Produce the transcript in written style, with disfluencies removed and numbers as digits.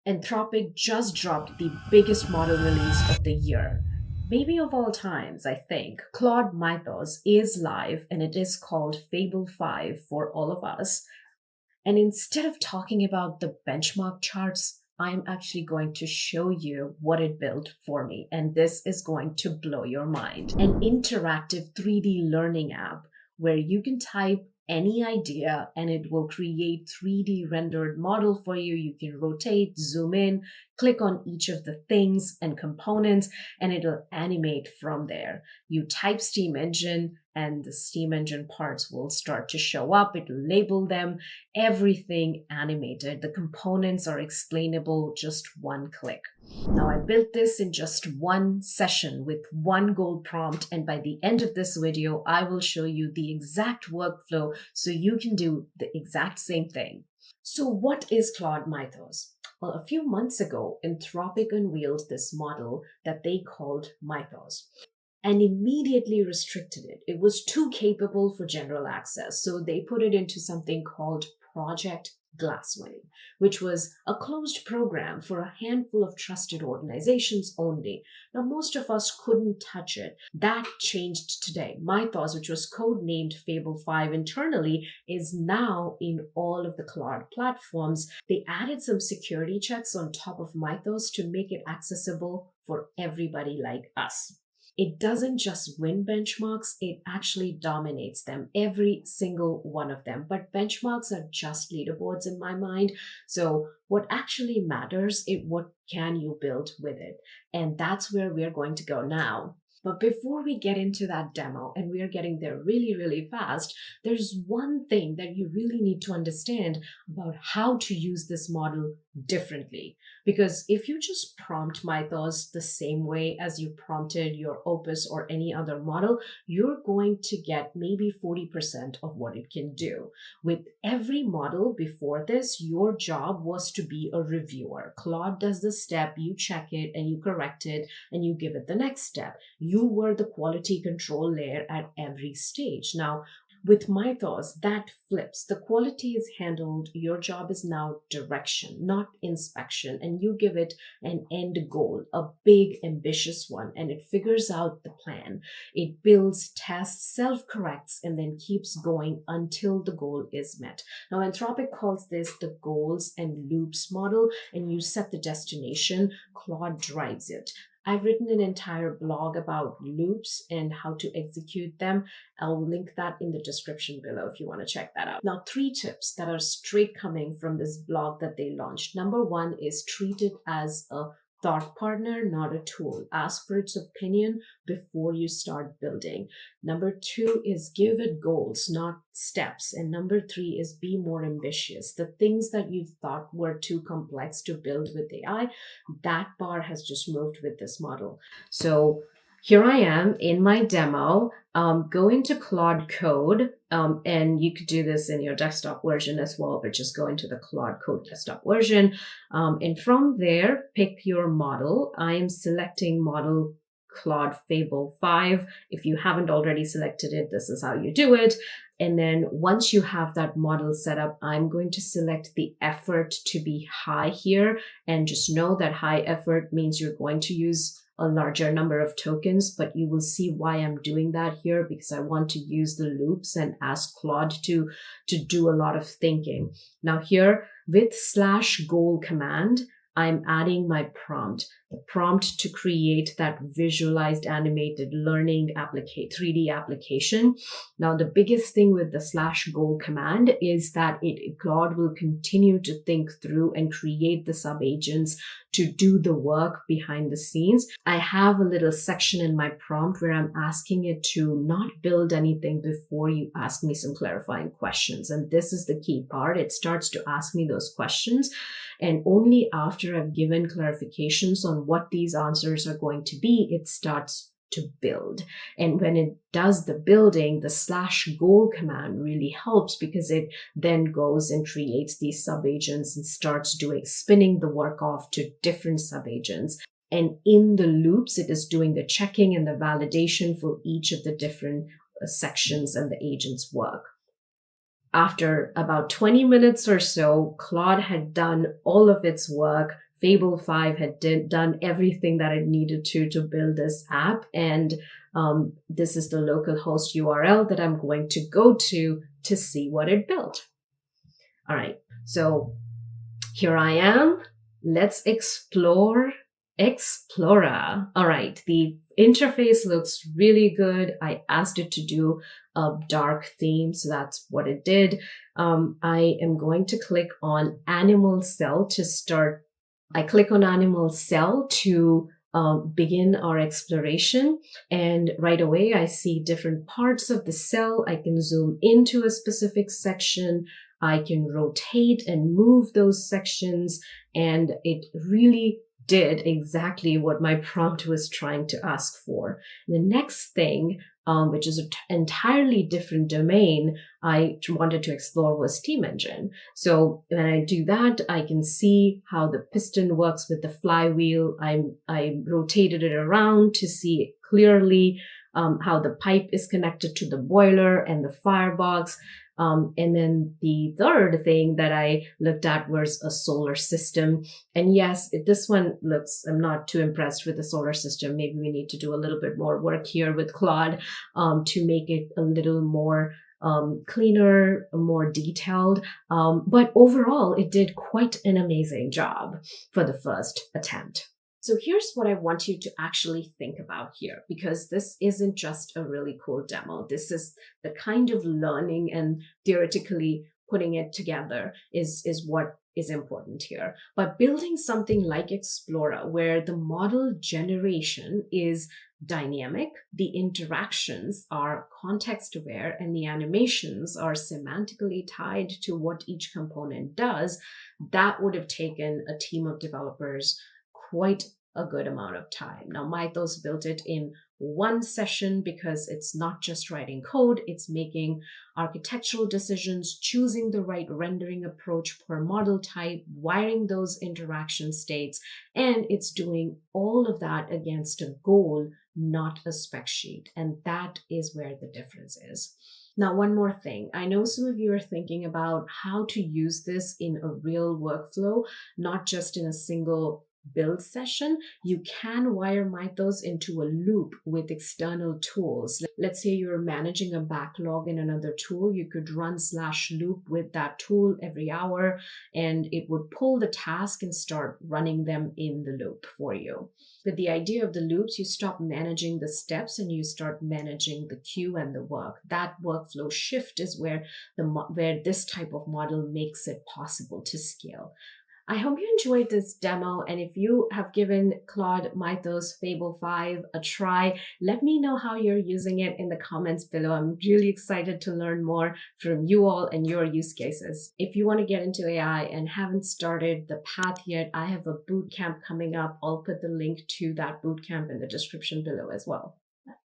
Anthropic just dropped the biggest model release of the year. Maybe of all times, I think. Claude Mythos is live and it is called Fable 5 for all of us. And instead of talking about the benchmark charts, I'm actually going to show you what it built for me. And this is going to blow your mind. An interactive 3D learning app where you can type any idea and it will create 3D rendered model for you. You can rotate, zoom in, click on each of the things and components, and it'll animate from there. You type Steam Engine and the Steam Engine parts will start to show up. It'll label them, everything animated. The components are explainable just one click. Now, I built this in just one session with one gold prompt, and by the end of this video, I will show you the exact workflow so you can do the exact same thing. So what is Claude Mythos? Well, a few months ago, Anthropic unveiled this model that they called Mythos and immediately restricted it. It was too capable for general access, so they put it into something called Project Glasswing, which was a closed program for a handful of trusted organizations only. Now, most of us couldn't touch it. That changed today. Mythos, which was codenamed Fable 5 internally, is now in all of the Claude platforms. They added some security checks on top of Mythos to make it accessible for everybody like us. It doesn't just win benchmarks, it actually dominates them, every single one of them. But benchmarks are just leaderboards in my mind. So what actually matters is what can you build with it? And that's where we're going to go now. But before we get into that demo, and we are getting there really, really fast, there's one thing that you really need to understand about how to use this model differently. Because if you just prompt Mythos the same way as you prompted your Opus or any other model, you're going to get maybe 40% of what it can do. With every model before this, your job was to be a reviewer. Claude does the step, you check it and you correct it and you give it the next step. You were the quality control layer at every stage. Now, with Mythos, that flips. The quality is handled. Your job is now direction, not inspection. And you give it an end goal, a big, ambitious one, and it figures out the plan. It builds, tests, self-corrects, and then keeps going until the goal is met. Now, Anthropic calls this the goals and loops model, and you set the destination. Claude drives it. I've written an entire blog about loops and how to execute them. I'll link that in the description below if you want to check that out. Now, 3 tips that are straight coming from this blog that they launched. Number 1 is treat it as a thought partner, not a tool. Ask for its opinion before you start building. Number 2 is give it goals, not steps. And number 3 is be more ambitious. The things that you thought were too complex to build with AI, that bar has just moved with this model. So here I am in my demo. Go into Claude Code, and you could do this in your desktop version as well, but just go into the Claude Code desktop version. And from there, pick your model. I am selecting model Claude Fable 5. If you haven't already selected it, this is how you do it. And then once you have that model set up, I'm going to select the effort to be high here. And just know that high effort means you're going to use a larger number of tokens, but you will see why I'm doing that here because I want to use the loops and ask Claude to do a lot of thinking. Now here with /goal command, I'm adding my prompt, the prompt to create that visualized animated learning 3D application. Now, the biggest thing with the /goal command is that Claude will continue to think through and create the subagents to do the work behind the scenes. I have a little section in my prompt where I'm asking it to not build anything before you ask me some clarifying questions. And this is the key part. It starts to ask me those questions. And only after I've given clarifications on what these answers are going to be, it starts to build. And when it does the building, the /goal command really helps because it then goes and creates these subagents and starts spinning the work off to different subagents. And in the loops, it is doing the checking and the validation for each of the different sections and the agent's work. After about 20 minutes or so, Claude had done all of its work. Fable 5 had done everything that it needed to build this app. And this is the local host URL that I'm going to go to see what it built. All right, so here I am. Let's explore Explorer. All right, the interface looks really good. I asked it to do a dark theme, so that's what it did. I am going to click on Animal Cell to start. I click on Animal Cell to begin our exploration. And right away, I see different parts of the cell. I can zoom into a specific section. I can rotate and move those sections. And it really did exactly what my prompt was trying to ask for. The next thing, which is an entirely different domain, I wanted to explore was steam engine. So when I do that, I can see how the piston works with the flywheel. I rotated it around to see clearly how the pipe is connected to the boiler and the firebox. And then the third thing that I looked at was a solar system. And yes, this one looks, I'm not too impressed with the solar system. Maybe we need to do a little bit more work here with Claude to make it a little more cleaner, more detailed. But overall, it did quite an amazing job for the first attempt. So here's what I want you to actually think about here, because this isn't just a really cool demo. This is the kind of learning and theoretically putting it together is what is important here. But building something like Explorer, where the model generation is dynamic, the interactions are context aware, and the animations are semantically tied to what each component does, that would have taken a team of developers quite a good amount of time. Now, Mythos built it in one session because it's not just writing code, it's making architectural decisions, choosing the right rendering approach per model type, wiring those interaction states, and it's doing all of that against a goal, not a spec sheet. And that is where the difference is. Now, one more thing. I know some of you are thinking about how to use this in a real workflow, not just in a single build session. You can wire Mythos into a loop with external tools. Let's say you're managing a backlog in another tool. You could run /loop with that tool every hour, and it would pull the task and start running them in the loop for you. With the idea of the loops, you stop managing the steps and you start managing the queue and the work. That workflow shift is where this type of model makes it possible to scale. I hope you enjoyed this demo, and if you have given Claude Mythos Fable 5 a try, let me know how you're using it in the comments below. I'm really excited to learn more from you all and your use cases. If you want to get into AI and haven't started the path yet, I have a bootcamp coming up. I'll put the link to that bootcamp in the description below as well.